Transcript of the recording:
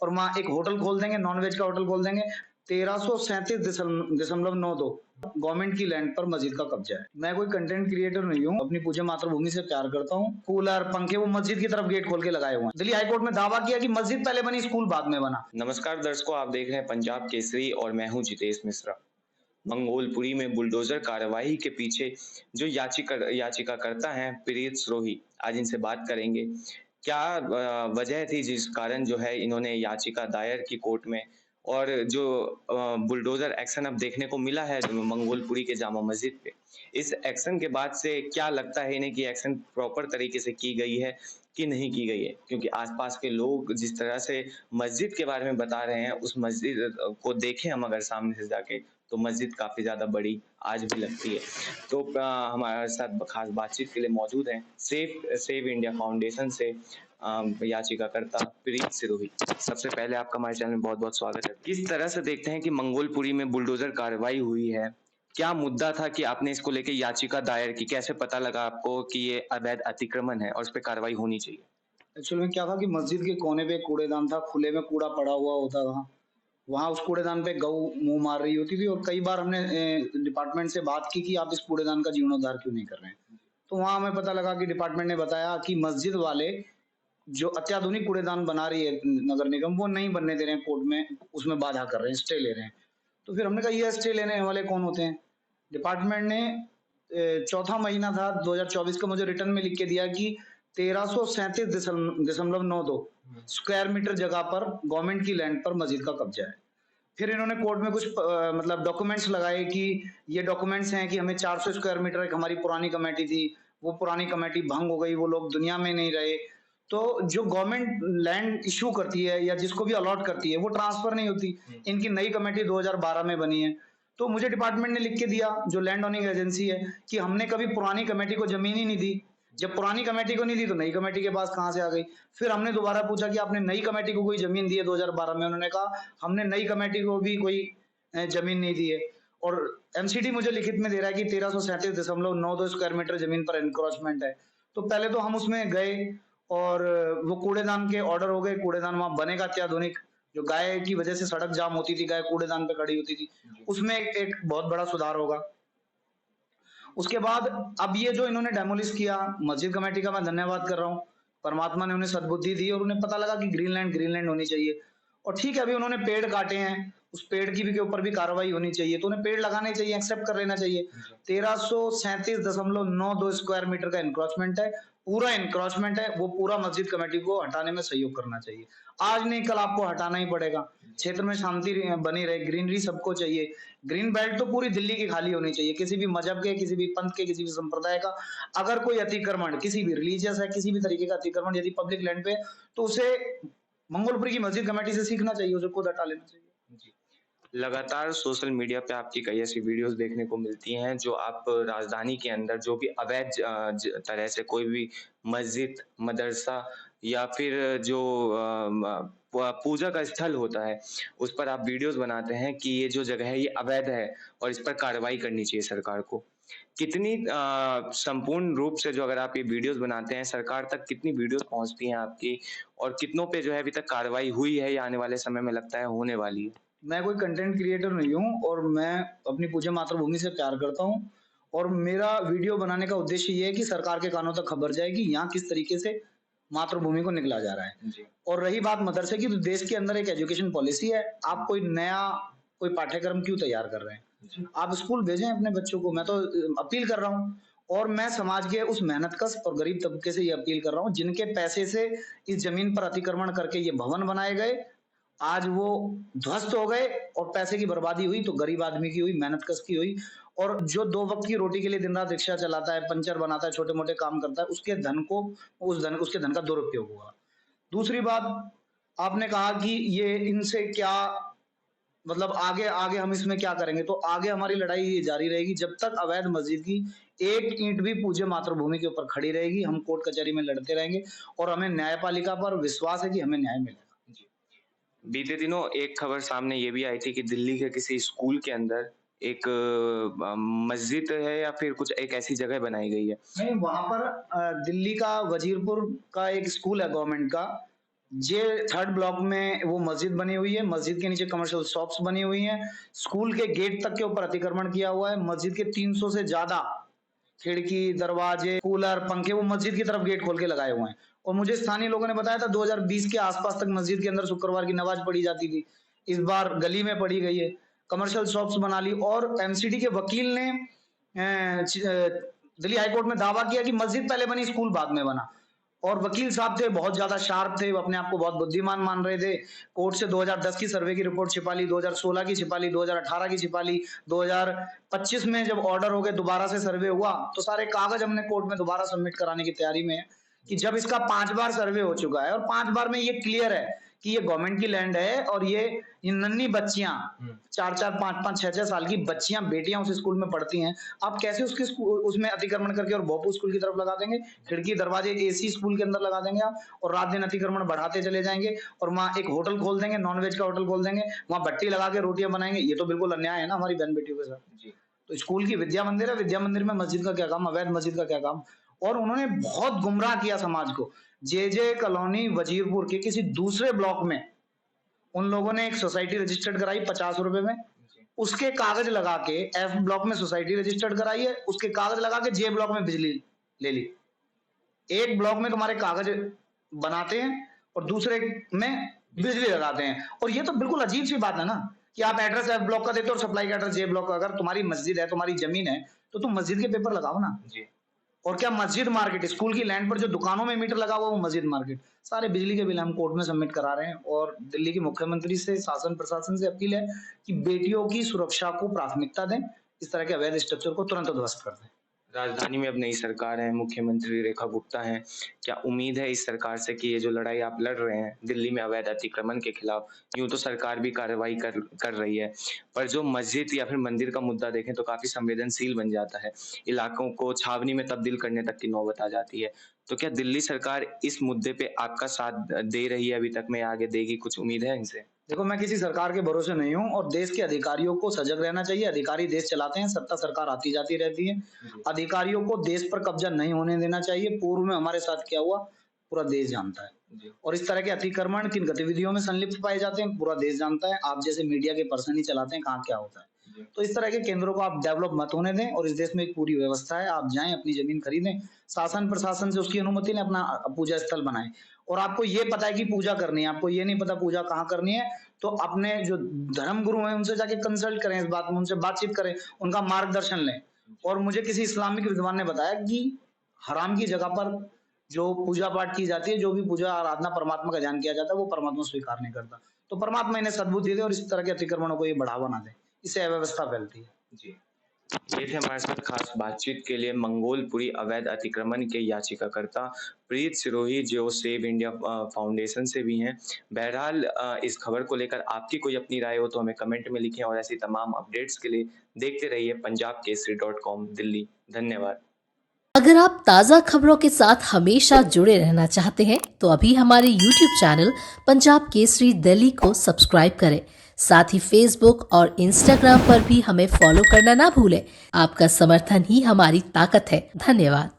और वहाँ एक होटल खोल देंगे, नॉन-वेज का होटल खोल देंगे। 1337.92 गवर्नमेंट की लैंड पर मस्जिद का कब्जा है। मैं कोई कंटेंट क्रिएटर नहीं हूँ, अपनी पूज्य मातृभूमि से प्यार करता हूँ। कूलर, पंखे वो मस्जिद की तरफ गेट खोल के लगाए हुए हैं। दिल्ली हाई कोर्ट में दावा किया कि मस्जिद पहले बनी, स्कूल बाद में बना। नमस्कार दर्शकों, आप देख रहे हैं पंजाब केसरी और मैं हूं जितेश मिश्रा। मंगोलपुरी में बुलडोजर कार्यवाही के पीछे जो याचिकाकर्ता हैं प्रीत स्रोही, आज इनसे बात करेंगे। क्या वजह थी जिस कारण जो है इन्होंने याचिका दायर की कोर्ट में, और जो बुलडोजर एक्शन अब देखने को मिला है मंगोलपुरी के जामा मस्जिद पे, इस एक्शन के बाद से क्या लगता है इन्हें कि एक्शन प्रॉपर तरीके से की गई है कि नहीं की गई है? क्योंकि आसपास के लोग जिस तरह से मस्जिद के बारे में बता रहे हैं, उस मस्जिद को देखें हम अगर सामने से जाके, तो मस्जिद काफ़ी ज़्यादा बड़ी आज भी लगती है। तो हमारे साथ खास बातचीत के लिए मौजूद हैं सेव इंडिया फाउंडेशन से याचिकाकर्ता प्रीत सिरोही। सबसे पहले आपका हमारे चैनल में बहुत-बहुत स्वागत है। किस तरह से देखते हैं कि मंगोलपुरी में बुलडोजर कार्रवाई हुई है? क्या मुद्दा था कि आपने इसको लेके याचिका दायर की? कैसे पता लगा आपको कि ये अवैध अतिक्रमण है और इस पे कार्रवाई होनी चाहिए? एक्चुअल में क्या था कि मस्जिद के कोने पे एक कूड़ेदान था, खुले में कूड़ा पड़ा हुआ होता था। वहाँ उस कूड़ेदान पे गऊ मुँह मार रही होती थी और कई बार हमने डिपार्टमेंट से बात की कि आप इस कूड़ेदान का जीर्णोद्धार क्यों नहीं कर रहे हैं? तो वहाँ हमें पता लगा कि डिपार्टमेंट ने बताया कि मस्जिद वाले जो अत्याधुनिक कूड़ेदान बना रही है नगर निगम, वो नहीं बनने दे रहे हैं, कोर्ट में उसमें बाधा कर रहे हैं, स्टे ले रहे हैं। तो फिर हमने कहा ये स्टे लेने वाले कौन होते हैं? डिपार्टमेंट ने चौथा महीना था 2024 का, मुझे रिटर्न में लिख के दिया कि 1337.92 स्क्वायर मीटर जगह पर गवर्नमेंट की लैंड पर मस्जिद का कब्जा है। फिर इन्होंने कोर्ट में कुछ मतलब डॉक्यूमेंट्स लगाए कि ये डॉक्यूमेंट्स हैं कि हमें 400 स्क्वायर मीटर एक हमारी पुरानी कमेटी थी, वो पुरानी कमेटी भंग हो गई, वो लोग दुनिया में नहीं रहे। तो जो गवर्नमेंट लैंड इश्यू करती है या जिसको भी अलॉट करती है, वो ट्रांसफर नहीं होती। इनकी नई कमेटी 2012 में बनी है। तो मुझे डिपार्टमेंट ने लिख के दिया, जो लैंड ओनिंग एजेंसी है, कि हमने कभी पुरानी कमेटी को जमीन ही नहीं दी। जब पुरानी कमेटी को नहीं दी तो नई कमेटी के पास कहाँ से आ गई? फिर हमने दोबारा पूछा कि आपने नई कमेटी को कोई जमीन दी है 2012 में? उन्होंने कहा हमने नई कमेटी को भी कोई जमीन नहीं दी है। और एमसीडी मुझे लिखित में दे रहा है कि 1337.92 स्क्वायर मीटर जमीन पर एनक्रोचमेंट है। तो पहले तो हम उसमें गए और वो कूड़ेदान के ऑर्डर हो गए, कूड़ेदान वहाँ बनेगा अत्याधुनिक, जो गाय की वजह से सड़क जाम होती थी, गाय कूड़ेदान पे खड़ी होती थी, उसमें एक बहुत बड़ा सुधार होगा। उसके बाद अब ये जो इन्होंने डेमोलिश किया, मस्जिद कमेटी का मैं धन्यवाद कर रहा हूँ। परमात्मा ने उन्हें सद्बुद्धि दी और उन्हें पता लगा कि ग्रीनलैंड होनी चाहिए। और ठीक है, अभी उन्होंने पेड़ काटे हैं, उस पेड़ की भी के ऊपर भी कार्रवाई होनी चाहिए, तो उन्हें पेड़ लगाने चाहिए, एक्सेप्ट कर लेना चाहिए। 1337.92 स्क्वायर मीटर का एनक्रोचमेंट है, पूरा एनक्रोचमेंट है, वो पूरा मस्जिद कमेटी को हटाने में सहयोग करना चाहिए। आज नहीं कल आपको हटाना ही पड़ेगा। क्षेत्र में शांति बनी रहे, ग्रीनरी सबको चाहिए। ग्रीन बेल्ट तो पूरी दिल्ली की खाली होनी चाहिए, किसी भी मजहब के, किसी भी पंथ के, किसी भी संप्रदाय का अगर कोई अतिक्रमण, किसी भी रिलीजियस है, किसी भी तरीके का अतिक्रमण यदि पब्लिक लैंड पे, तो उसे मंगोलपुरी की मस्जिद कमेटी से सीखना चाहिए, उसे खुद हटा लेना चाहिए। जी। लगातार सोशल मीडिया पे आपकी कई ऐसी वीडियोस देखने को मिलती हैं जो आप राजधानी के अंदर जो भी अवैध तरह से कोई भी मस्जिद, मदरसा या फिर जो पूजा का स्थल होता है, उस पर आप वीडियोस बनाते हैं कि ये जो जगह है ये अवैध है और इस पर कार्रवाई करनी चाहिए सरकार को। कितनी संपूर्ण रूप से जो अगर आप ये वीडियोस बनाते हैं, सरकार तक कितनी वीडियोस पहुँचती हैं आपकी, और कितनों पे जो है अभी तक कार्रवाई हुई है या आने वाले समय में लगता है होने वाली है? मैं कोई कंटेंट क्रिएटर नहीं हूँ और मैं अपनी पूज्य मातृभूमि से प्यार करता हूँ और मेरा वीडियो बनाने का उद्देश्य ये है कि सरकार के कानों तक खबर जाए कि यहाँ किस तरीके से मातृभूमि को निगला जा रहा है। जी। और रही बात मदरसे की, तो देश के अंदर एक एजुकेशन पॉलिसी है, आप कोई नया कोई पाठ्यक्रम क्यों तैयार कर रहे हैं? आप स्कूल भेजें अपने बच्चों को, मैं तो अपील कर रहा हूँ। और मैं समाज के उस मेहनतकश और गरीब तबके से ये अपील कर रहा हूँ जिनके पैसे से इस जमीन पर अतिक्रमण करके ये भवन बनाए गए, आज वो ध्वस्त हो गए और पैसे की बर्बादी हुई तो गरीब आदमी की हुई, मेहनतकश की हुई। और जो 2 वक़्त की रोटी के लिए दिन-रात रिक्शा चलाता है, पंचर बनाता है, छोटे-मोटे काम करता है, उसके धन का दुरुपयोग हुआ। दूसरी बात, आपने कहा कि ये इनसे क्या मतलब आगे आगे हम इसमें क्या करेंगे? तो आगे हमारी लड़ाई ये जारी रहेगी जब तक अवैध मस्जिद की एक ईंट भी पूज्य मातृभूमि के ऊपर खड़ी रहेगी, हम कोर्ट कचहरी में लड़ते रहेंगे और हमें न्यायपालिका पर विश्वास है कि हमें न्याय मिलेगा। जी। बीते दिनों एक खबर सामने ये भी आई थी कि दिल्ली के किसी स्कूल के अंदर एक मस्जिद है या फिर कुछ एक ऐसी जगह बनाई गई है। नहीं, वहाँ पर दिल्ली का वजीरपुर का एक स्कूल है गवर्नमेंट का, ये 3rd ब्लॉक में वो मस्जिद बनी हुई है, मस्जिद के नीचे कमर्शियल शॉप्स बनी हुई हैं, स्कूल के गेट तक के ऊपर अतिक्रमण किया हुआ है, मस्जिद के 300 से ज़्यादा खिड़की, दरवाजे, कूलर, पंखे वो मस्जिद की तरफ गेट खोल के लगाए हुए हैं। और मुझे स्थानीय लोगों ने बताया था 2020 के आसपास तक मस्जिद के अंदर शुक्रवार की नमाज पढ़ी जाती थी। इस बार गली में पढ़ी गई है, कमर्शियल शॉप्स बना ली और एमसीडी के वकील ने दिल्ली हाई कोर्ट में दावा किया कि मस्जिद पहले बनी, स्कूल बाद में बना। और वकील साहब थे, बहुत ज्यादा शार्प थे, वो अपने आप को बहुत बुद्धिमान मान रहे थे। कोर्ट से 2010 की सर्वे की रिपोर्ट छिपा ली, 2016 की छिपा ली, 2018 की छिपा ली, 2025 में जब ऑर्डर हो गए, दोबारा से सर्वे हुआ, तो सारे कागज हमने कोर्ट में दोबारा सबमिट कराने की तैयारी में है कि जब इसका 5 बार सर्वे हो चुका है और 5 बार में ये क्लियर है कि ये गवर्नमेंट की लैंड है और ये नन्ही बच्चियां 4-4, 5-5, 6-6 साल की बच्चियां, बेटियां उस स्कूल में पढ़ती हैं, आप कैसे उसके उसमें अतिक्रमण करके और भोपू स्कूल की तरफ लगा देंगे, खिड़की दरवाजे एसी स्कूल के अंदर लगा देंगे आप, और रात दिन अतिक्रमण बढ़ाते चले जाएंगे और वहाँ एक होटल खोल देंगे, नॉनवेज का होटल खोल देंगे, वहाँ भट्टी लगा के रोटियां बनाएंगे। ये तो बिल्कुल अन्याय है ना हमारी बहन बेटियों के साथ। तो स्कूल की विद्या मंदिर है, विद्या मंदिर में मस्जिद का क्या काम, अवैध मस्जिद का क्या काम। और उन्होंने बहुत गुमराह किया समाज को। जे कॉलोनी वजीरपुर के किसी दूसरे ब्लॉक में उन लोगों ने एक सोसाइटी रजिस्टर्ड कराई 50 रुपए में, उसके कागज लगा के एफ ब्लॉक में सोसाइटी रजिस्टर्ड कराई है, उसके कागज लगा के जे ब्लॉक में बिजली ले ली। एक ब्लॉक में तुम्हारे कागज बनाते हैं और दूसरे में बिजली लगाते हैं। और ये तो बिल्कुल अजीब सी बात है ना कि आप एड्रेस एफ ब्लॉक का देते हो और सप्लाई का एड्रेस जे ब्लॉक का। अगर तुम्हारी मस्जिद है, तुम्हारी जमीन है, तो तुम मस्जिद के पेपर लगाओ ना। और क्या मस्जिद मार्केट, स्कूल की लैंड पर जो दुकानों में मीटर लगा हुआ वो मस्जिद मार्केट। सारे बिजली के बिल हम कोर्ट में सबमिट करा रहे हैं और दिल्ली के मुख्यमंत्री से, शासन प्रशासन से अपील है कि बेटियों की सुरक्षा को प्राथमिकता दें, इस तरह के अवैध स्ट्रक्चर को तुरंत ध्वस्त कर दें। राजधानी में अब नई सरकार है, मुख्यमंत्री रेखा गुप्ता हैं। क्या उम्मीद है इस सरकार से कि ये जो लड़ाई आप लड़ रहे हैं दिल्ली में अवैध अतिक्रमण के खिलाफ, यूं तो सरकार भी कार्रवाई कर रही है, पर जो मस्जिद या फिर मंदिर का मुद्दा देखें तो काफी संवेदनशील बन जाता है, इलाकों को छावनी में तब्दील करने तक की नौबत आ जाती है। तो क्या दिल्ली सरकार इस मुद्दे पे आपका साथ दे रही है अभी तक में, आगे देगी, कुछ उम्मीद है इनसे? देखो, मैं किसी सरकार के भरोसे नहीं हूँ और देश के अधिकारियों को सजग रहना चाहिए। अधिकारी देश चलाते हैं, सत्ता सरकार आती जाती रहती है। अधिकारियों को देश पर कब्जा नहीं होने देना चाहिए। पूर्व में हमारे साथ क्या हुआ पूरा देश जानता है और इस तरह के अतिक्रमण किन गतिविधियों में संलिप्त पाए जाते हैं पूरा देश जानता है। आप जैसे मीडिया के पर्सन ही चलाते हैं कहाँ क्या होता है। तो इस तरह के केंद्रों को आप डेवलप मत होने दें और इस देश में एक पूरी व्यवस्था है, आप जाएं अपनी जमीन खरीदें, शासन प्रशासन से उसकी अनुमति लें, अपना पूजा स्थल बनाएं। और आपको ये पता है कि पूजा करनी है, आपको ये नहीं पता पूजा कहाँ करनी है, तो अपने जो धर्म गुरु हैं उनसे जाके कंसल्ट करें, इस बात में उनसे बातचीत करें, उनका मार्गदर्शन लें। और मुझे किसी इस्लामिक विद्वान ने बताया कि हराम की जगह पर जो पूजा पाठ की जाती है, जो भी पूजा आराधना परमात्मा का ध्यान किया जाता है, वो परमात्मा स्वीकार नहीं करता। तो परमात्मा इन्हें सद्बुद्धि दे और इस तरह के अतिक्रमणों को ये बढ़ावा ना दे, इससे अव्यवस्था फैलती है। जी, ये थे हमारे साथ खास बातचीत के लिए मंगोलपुरी अवैध अतिक्रमण के याचिकाकर्ता प्रीत सिरोही, जो सेव इंडिया फाउंडेशन से भी हैं। बहरहाल इस खबर को लेकर आपकी कोई अपनी राय हो तो हमें कमेंट में लिखें और ऐसी तमाम अपडेट्स के लिए देखते रहिए punjabkesari.com दिल्ली। धन्यवाद। अगर आप ताज़ा खबरों के साथ हमेशा जुड़े रहना चाहते हैं तो अभी हमारे YouTube चैनल पंजाब केसरी दिल्ली को सब्सक्राइब करें। साथ ही Facebook और Instagram पर भी हमें फॉलो करना ना भूलें। आपका समर्थन ही हमारी ताकत है। धन्यवाद।